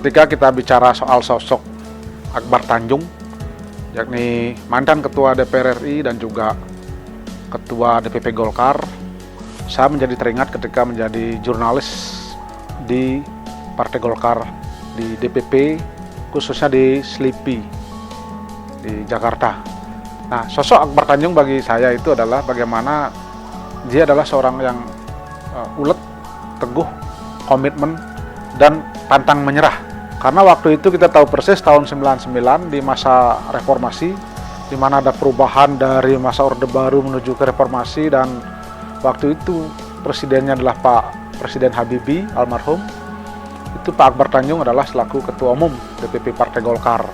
ketika kita bicara soal sosok Akbar Tanjung, yakni mantan Ketua DPR RI dan juga Ketua DPP Golkar, saya menjadi teringat ketika menjadi jurnalis di Partai Golkar di DPP, khususnya di Slipi di Jakarta. Nah, sosok Akbar Tanjung bagi saya itu adalah bagaimana dia adalah seorang yang ulet, teguh, komitmen, dan pantang menyerah. Karena waktu itu kita tahu persis tahun 99 di masa reformasi, di mana ada perubahan dari masa Orde Baru menuju ke reformasi, dan waktu itu presidennya adalah Pak Presiden Habibie almarhum. Itu Pak Akbar Tanjung adalah selaku Ketua Umum DPP Partai Golkar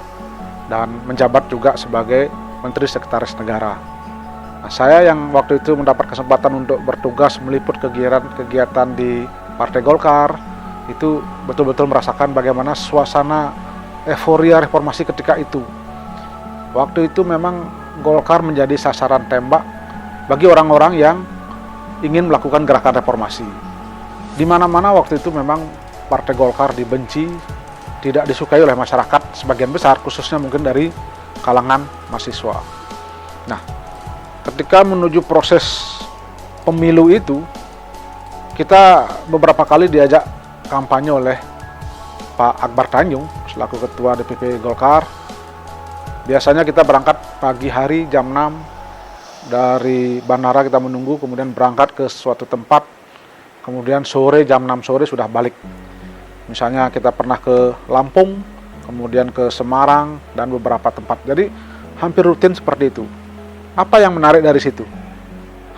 dan menjabat juga sebagai Menteri Sekretaris Negara. Nah, saya yang waktu itu mendapat kesempatan untuk bertugas meliput kegiatan di Partai Golkar, itu betul-betul merasakan bagaimana suasana euforia reformasi ketika itu. Waktu itu memang Golkar menjadi sasaran tembak bagi orang-orang yang ingin melakukan gerakan reformasi. Di mana-mana waktu itu memang Partai Golkar dibenci, tidak disukai oleh masyarakat sebagian besar, khususnya mungkin dari kalangan mahasiswa. Nah, ketika menuju proses pemilu itu, kita beberapa kali diajak kampanye oleh Pak Akbar Tanjung selaku Ketua DPP Golkar. Biasanya kita berangkat pagi hari jam 6 dari bandara, kita menunggu, kemudian berangkat ke suatu tempat, kemudian sore jam 6 sore sudah balik. Misalnya kita pernah ke Lampung, kemudian ke Semarang, dan beberapa tempat. Jadi hampir rutin seperti itu. Apa yang menarik dari situ?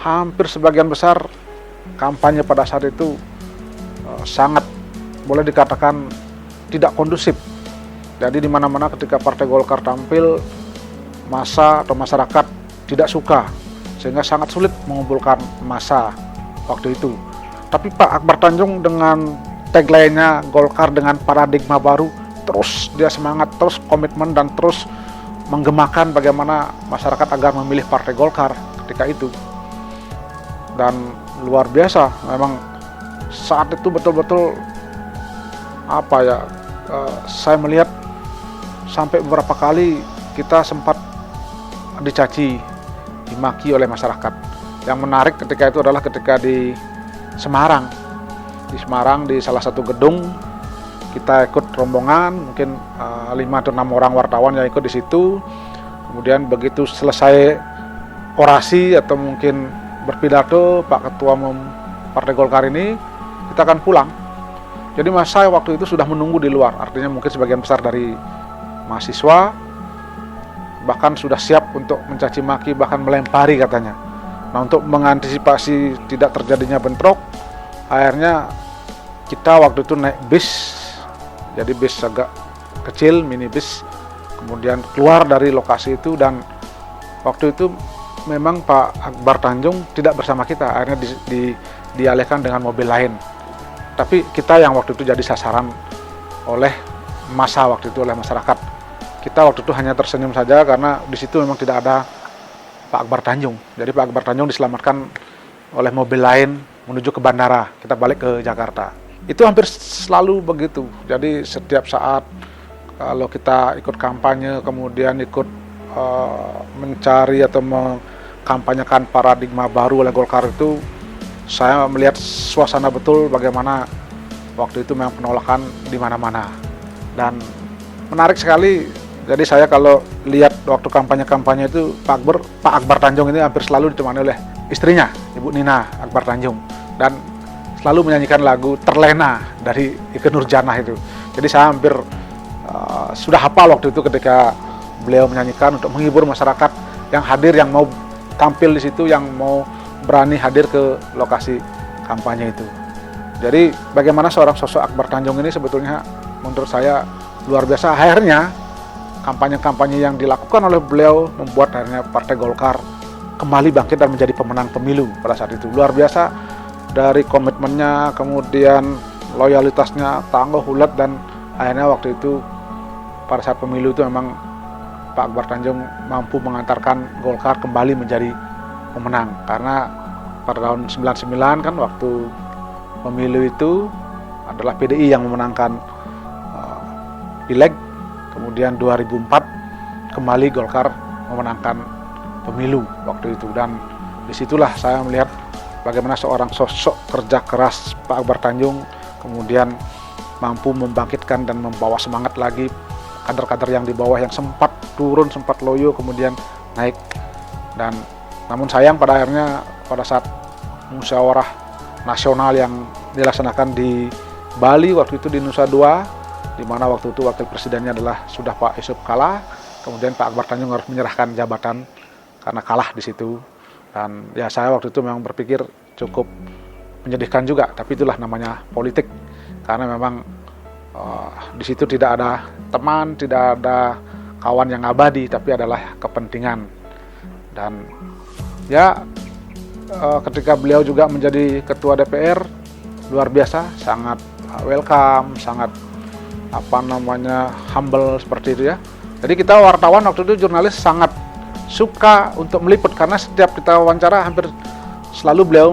Hampir sebagian besar kampanye pada saat itu sangat boleh dikatakan tidak kondusif. Jadi di mana-mana ketika Partai Golkar tampil, massa atau masyarakat tidak suka, sehingga sangat sulit mengumpulkan massa waktu itu. Tapi Pak Akbar Tanjung dengan tagline-nya Golkar dengan paradigma baru, terus dia semangat, terus komitmen, dan terus menggemakan bagaimana masyarakat agar memilih Partai Golkar ketika itu. Dan luar biasa, memang saat itu betul-betul saya melihat sampai beberapa kali kita sempat dicaci, dimaki oleh masyarakat. Yang menarik ketika itu adalah ketika di Semarang. Di Semarang, di salah satu gedung, kita ikut rombongan, mungkin 5 atau 6 orang wartawan yang ikut di situ. Kemudian begitu selesai orasi atau mungkin berpidato Pak Ketua Umum Partai Golkar ini, kita akan pulang. Jadi masa waktu itu sudah menunggu di luar, artinya mungkin sebagian besar dari mahasiswa bahkan sudah siap untuk mencaci maki, bahkan melempari katanya. Nah, untuk mengantisipasi tidak terjadinya bentrok, akhirnya kita waktu itu naik bis, jadi bis agak kecil, minibus, kemudian keluar dari lokasi itu, dan waktu itu memang Pak Akbar Tanjung tidak bersama kita, akhirnya dialihkan dengan mobil lain. Tapi kita yang waktu itu jadi sasaran oleh massa waktu itu, oleh masyarakat. Kita waktu itu hanya tersenyum saja karena di situ memang tidak ada Pak Akbar Tanjung. Jadi Pak Akbar Tanjung diselamatkan oleh mobil lain menuju ke bandara, kita balik ke Jakarta. Itu hampir selalu begitu. Jadi setiap saat kalau kita ikut kampanye, kemudian ikut mencari atau mengkampanyekan paradigma baru oleh Golkar itu, saya melihat suasana betul bagaimana waktu itu memang penolakan di mana-mana. Dan menarik sekali, jadi saya kalau lihat waktu kampanye-kampanye itu Pak Akbar Tanjung ini hampir selalu ditemani oleh istrinya, Ibu Nina Akbar Tanjung, dan selalu menyanyikan lagu Terlena dari Ikke Nurjanah itu. Jadi saya hampir sudah hafal waktu itu ketika beliau menyanyikan untuk menghibur masyarakat yang hadir, yang mau tampil di situ, yang mau berani hadir ke lokasi kampanye itu. Jadi bagaimana seorang sosok Akbar Tanjung ini sebetulnya menurut saya luar biasa. Akhirnya kampanye-kampanye yang dilakukan oleh beliau membuat akhirnya Partai Golkar kembali bangkit dan menjadi pemenang pemilu pada saat itu. Luar biasa dari komitmennya, kemudian loyalitasnya, tangguh, ulet, dan akhirnya waktu itu pada saat pemilu itu memang Pak Akbar Tanjung mampu mengantarkan Golkar kembali menjadi pemenang. Karena pada tahun 99 kan waktu pemilu itu adalah PDI yang memenangkan pileg, kemudian 2004 kembali Golkar memenangkan pemilu waktu itu, dan disitulah saya melihat bagaimana seorang sosok kerja keras Pak Akbar Tanjung kemudian mampu membangkitkan dan membawa semangat lagi kader-kader yang di bawah yang sempat turun, sempat loyo, kemudian naik. Dan namun sayang pada akhirnya pada saat musyawarah nasional yang dilaksanakan di Bali waktu itu di Nusa Dua, di mana waktu itu wakil presidennya adalah sudah Pak Yusuf Kala, kemudian Pak Akbar Tanjung harus menyerahkan jabatan karena kalah di situ. Dan ya saya waktu itu memang berpikir cukup menyedihkan juga, tapi itulah namanya politik, karena memang di situ tidak ada teman, tidak ada kawan yang abadi, tapi adalah kepentingan. Dan ya ketika beliau juga menjadi ketua DPR, luar biasa, sangat welcome, sangat humble seperti itu ya. Jadi kita wartawan waktu itu, jurnalis, sangat suka untuk meliput, karena setiap kita wawancara hampir selalu beliau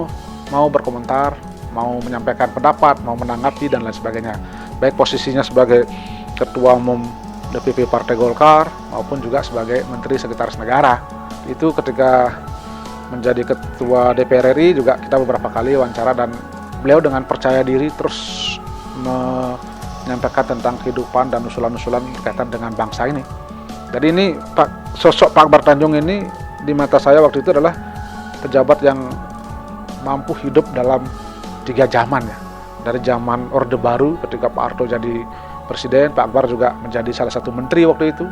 mau berkomentar, mau menyampaikan pendapat, mau menanggapi dan lain sebagainya. Baik posisinya sebagai ketua umum DPP Partai Golkar maupun juga sebagai Menteri Sekretaris Negara. Itu ketika menjadi ketua DPR RI juga kita beberapa kali wawancara, dan beliau dengan percaya diri terus menyampaikan tentang kehidupan dan usulan-usulan berkaitan dengan bangsa ini. Jadi ini sosok Pak Akbar Tanjung ini di mata saya waktu itu adalah pejabat yang mampu hidup dalam 3 zaman ya. Dari zaman Orde Baru ketika Pak Harto jadi presiden, Pak Akbar juga menjadi salah satu menteri waktu itu.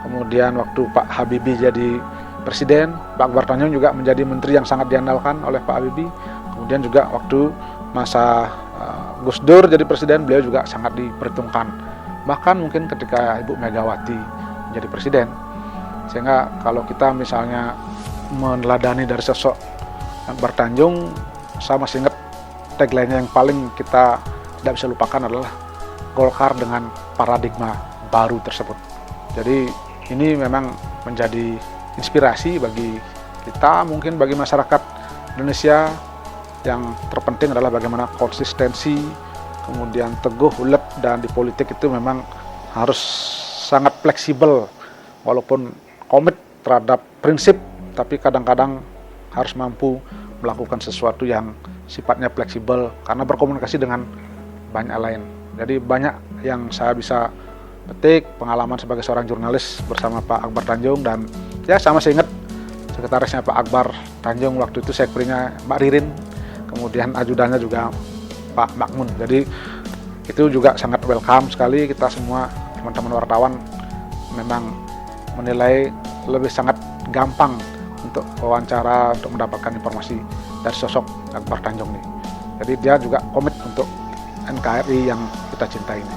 Kemudian waktu Pak Habibie jadi presiden, Pak Akbar Tanjung juga menjadi menteri yang sangat diandalkan oleh Pak Habibie. Kemudian juga waktu masa Gus Dur jadi presiden, beliau juga sangat diperhitungkan. Bahkan mungkin ketika Ibu Megawati menjadi presiden. Sehingga kalau kita misalnya meneladani dari sosok Akbar Tanjung, saya masih ingat tagline-nya yang paling kita tidak bisa lupakan adalah Golkar dengan paradigma baru tersebut. Jadi ini memang menjadi inspirasi bagi kita, mungkin bagi masyarakat Indonesia. Yang terpenting adalah bagaimana konsistensi, kemudian teguh, ulet, dan di politik itu memang harus sangat fleksibel, walaupun komit terhadap prinsip, tapi kadang-kadang harus mampu melakukan sesuatu yang sifatnya fleksibel karena berkomunikasi dengan banyak lain. Jadi banyak yang saya bisa petik pengalaman sebagai seorang jurnalis bersama Pak Akbar Tanjung, dan ya saya masih ingat sekretarisnya Pak Akbar Tanjung waktu itu sekurinya Mbak Ririn, kemudian ajudannya juga Pak Makmun. Jadi itu juga sangat welcome sekali. Kita semua teman-teman wartawan memang menilai lebih sangat gampang untuk wawancara, untuk mendapatkan informasi dari sosok Akbar Tanjung ini. Jadi dia juga komit untuk NKRI yang kita cintai ini.